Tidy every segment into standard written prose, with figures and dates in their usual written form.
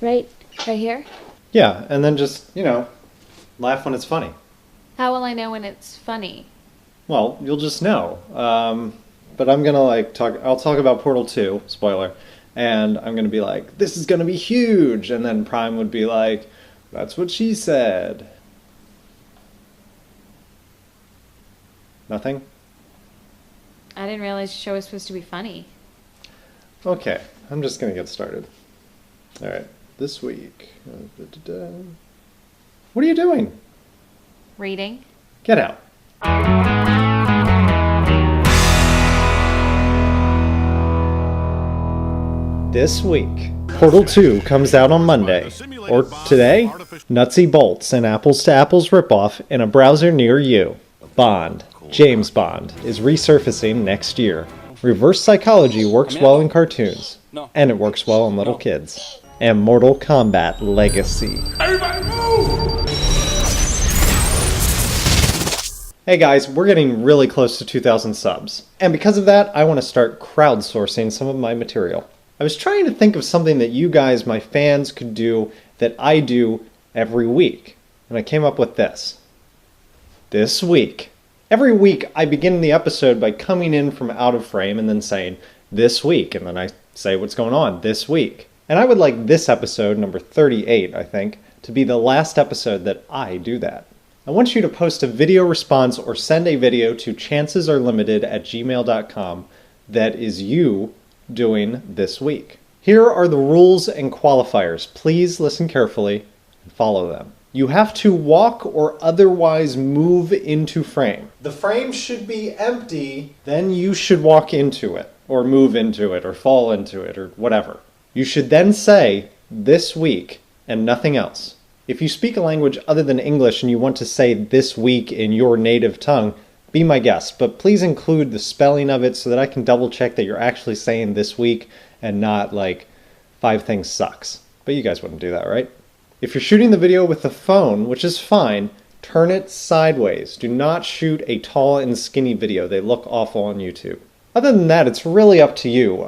Right here? Yeah, and then just, laugh when it's funny. How will I know when it's funny? Well, you'll just know. But I'm gonna I'll talk about Portal 2, spoiler, and I'm gonna be like, this is gonna be huge, and then Prime would be like, that's what she said. Nothing? I didn't realize the show was supposed to be funny. Okay, I'm just gonna get started. Alright, this week. What are you doing? Reading? Get out. This week, Portal 2 comes out on Monday, or today. Nutsy Bolts, an Apples to Apples ripoff in a browser near you. Bond, James Bond, is resurfacing next year. Reverse psychology works well in cartoons, and it works well on little kids. And Mortal Kombat Legacy. Everybody move! Hey guys, we're getting really close to 2,000 subs. And because of that, I want to start crowdsourcing some of my material. I was trying to think of something that you guys, my fans, could do that I do every week. And I came up with this. This week. Every week, I begin the episode by coming in from out of frame and then saying, this week. And then I say what's going on this week. And I would like this episode, number 38, I think, to be the last episode that I do that. I want you to post a video response or send a video to chancesarelimited@gmail.com that is you doing this week. Here are the rules and qualifiers. Please listen carefully and follow them. You have to walk or otherwise move into frame. The frame should be empty, then you should walk into it, or move into it, or fall into it, or whatever. You should then say, this week, and nothing else. If you speak a language other than English and you want to say this week in your native tongue, be my guest, but please include the spelling of it so that I can double check that you're actually saying this week and not like 5 things sucks. But you guys wouldn't do that, right? If you're shooting the video with the phone, which is fine, turn it sideways. Do not shoot a tall and skinny video. They look awful on YouTube. Other than that, it's really up to you.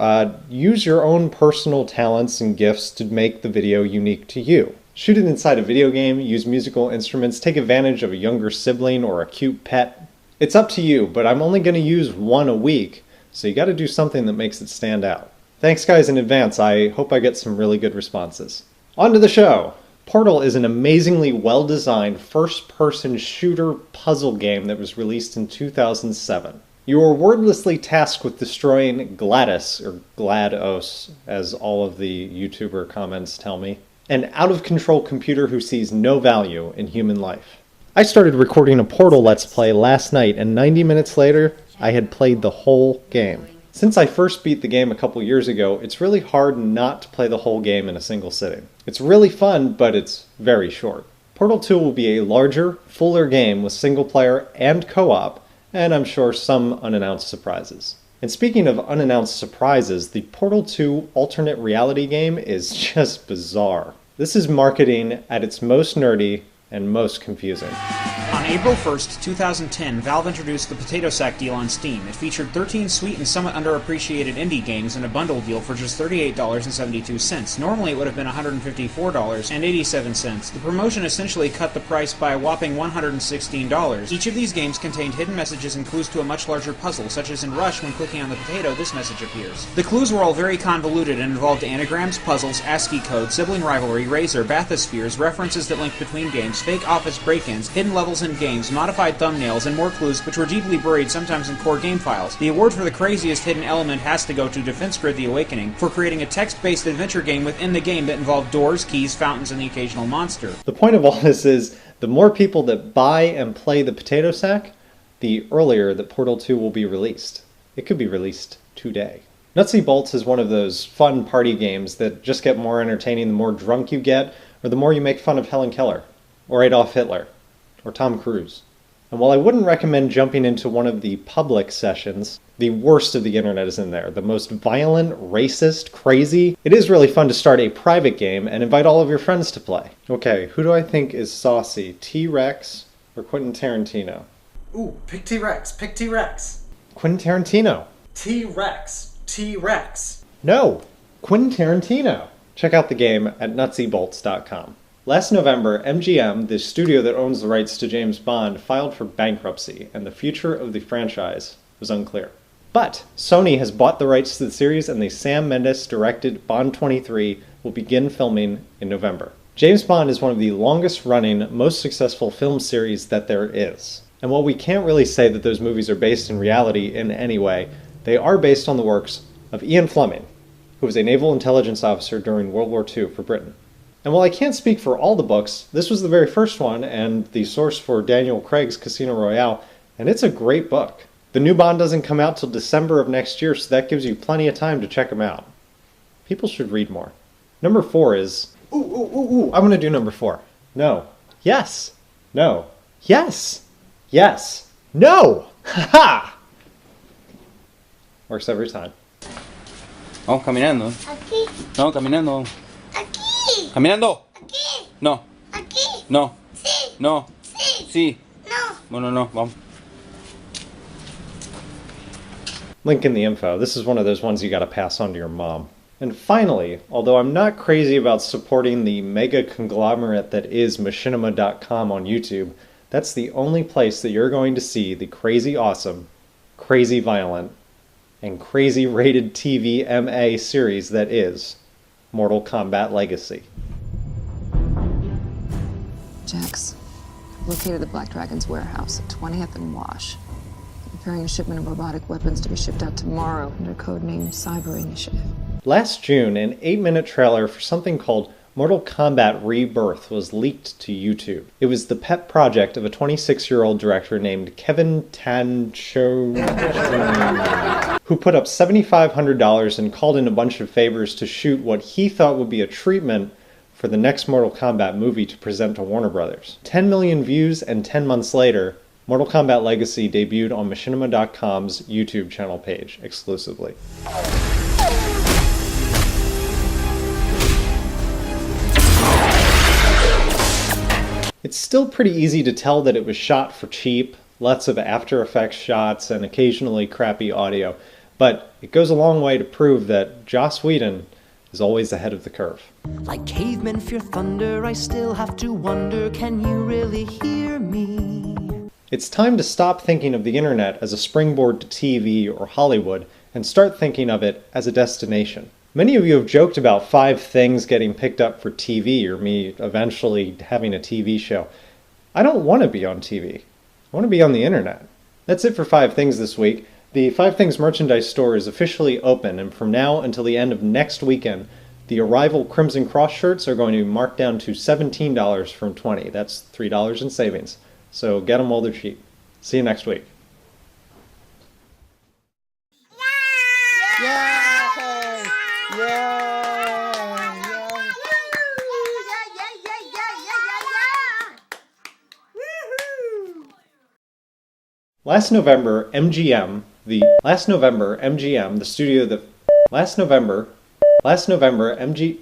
Use your own personal talents and gifts to make the video unique to you. Shoot it inside a video game, use musical instruments, take advantage of a younger sibling or a cute pet. It's up to you, but I'm only going to use one a week, so you got to do something that makes it stand out. Thanks guys in advance. I hope I get some really good responses. On to the show. Portal is an amazingly well-designed first-person shooter puzzle game that was released in 2007. You are wordlessly tasked with destroying GLaDOS, or GLaDOS, as all of the YouTuber comments tell me, an out-of-control computer who sees no value in human life. I started recording a Portal Let's Play last night, and 90 minutes later, I had played the whole game. Since I first beat the game a couple years ago, it's really hard not to play the whole game in a single sitting. It's really fun, but it's very short. Portal 2 will be a larger, fuller game with single player and co-op, and I'm sure some unannounced surprises. And speaking of unannounced surprises, the Portal 2 alternate reality game is just bizarre. This is marketing at its most nerdy and most confusing. On April 1st, 2010, Valve introduced the Potato Sack deal on Steam. It featured 13 sweet and somewhat underappreciated indie games in a bundle deal for just $38.72. Normally it would have been $154.87. The promotion essentially cut the price by a whopping $116. Each of these games contained hidden messages and clues to a much larger puzzle, such as in Rush, when clicking on the potato, this message appears. The clues were all very convoluted and involved anagrams, puzzles, ASCII code, sibling rivalry, Razor, bathyspheres, references that linked between games, fake office break-ins, hidden levels in games, modified thumbnails, and more clues which were deeply buried sometimes in core game files. The award for the craziest hidden element has to go to Defense Grid The Awakening for creating a text-based adventure game within the game that involved doors, keys, fountains, and the occasional monster. The point of all this is, the more people that buy and play the Potato Sack, the earlier that Portal 2 will be released. It could be released today. Nutsy Bolts is one of those fun party games that just get more entertaining the more drunk you get, or the more you make fun of Helen Keller, or Adolf Hitler, or Tom Cruise. And while I wouldn't recommend jumping into one of the public sessions, the worst of the internet is in there. The most violent, racist, crazy. It is really fun to start a private game and invite all of your friends to play. Okay, who do I think is saucy? T-Rex or Quentin Tarantino? Ooh, pick T-Rex, pick T-Rex. Quentin Tarantino. T-Rex, T-Rex. No, Quentin Tarantino. check out the game at nutsybolts.com. Last November, MGM, the studio that owns the rights to James Bond, filed for bankruptcy, and the future of the franchise was unclear. But Sony has bought the rights to the series, and the Sam Mendes-directed Bond 23 will begin filming in November. James Bond is one of the longest-running, most successful film series that there is. And while we can't really say that those movies are based in reality in any way, they are based on the works of Ian Fleming, who was a naval intelligence officer during World War II for Britain. And while I can't speak for all the books, this was the very first one and the source for Daniel Craig's Casino Royale, and it's a great book. The new Bond doesn't come out till December of next year, so that gives you plenty of time to check them out. People should read more. Number 4 is... I'm gonna do number 4. No. Yes. No. Yes. Yes. No! Ha-ha! Works every time. Vamos caminando. Aquí, No, caminando. aquí, Caminando. aquí, No, aquí. no, Sí, no, sí, sí. no. Bueno, no, vamos. Link in the info. This is one of those ones you gotta pass on to your mom. And finally, although I'm not crazy about supporting the mega conglomerate that is machinima.com on YouTube, that's the only place that you're going to see the crazy awesome, crazy violent, and crazy rated TV MA series that is Mortal Kombat Legacy. Jax, located the Black Dragon's warehouse at 20th and Wash. Preparing a shipment of robotic weapons to be shipped out tomorrow under codename Cyber Initiative. Last June, an 8-minute trailer for something called Mortal Kombat Rebirth was leaked to YouTube. It was the pet project of a 26-year-old director named Kevin Tancho, who put up $7,500 and called in a bunch of favors to shoot what he thought would be a treatment for the next Mortal Kombat movie to present to Warner Brothers. 10 million views, and 10 months later, Mortal Kombat Legacy debuted on Machinima.com's YouTube channel page exclusively. It's still pretty easy to tell that it was shot for cheap, lots of After Effects shots and occasionally crappy audio, but it goes a long way to prove that Joss Whedon is always ahead of the curve. Like cavemen fear thunder, I still have to wonder, can you really hear me? It's time to stop thinking of the internet as a springboard to TV or Hollywood and start thinking of it as a destination. Many of you have joked about 5 things getting picked up for TV or me eventually having a TV show. I don't want to be on TV. I want to be on the internet. That's it for 5 Things this week. The 5 Things merchandise store is officially open, and from now until the end of next weekend, the Arrival Crimson Cross shirts are going to be marked down to $17 from $20. That's $3 in savings. So get them while they're cheap. See you next week. Last November, MGM, the studio that last November, MGM,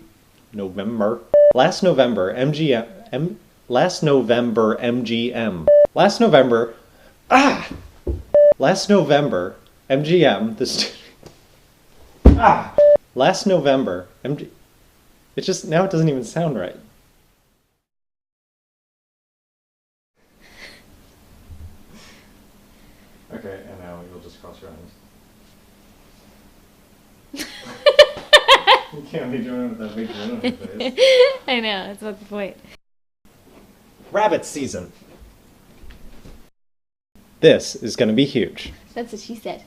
last November, MGM, the last November, it just, now it doesn't even sound right. Okay, and now you'll just cross your eyes. You can't be doing it with that big grin on your face. I know, that's not the point. Rabbit season. This is going to be huge. That's what she said.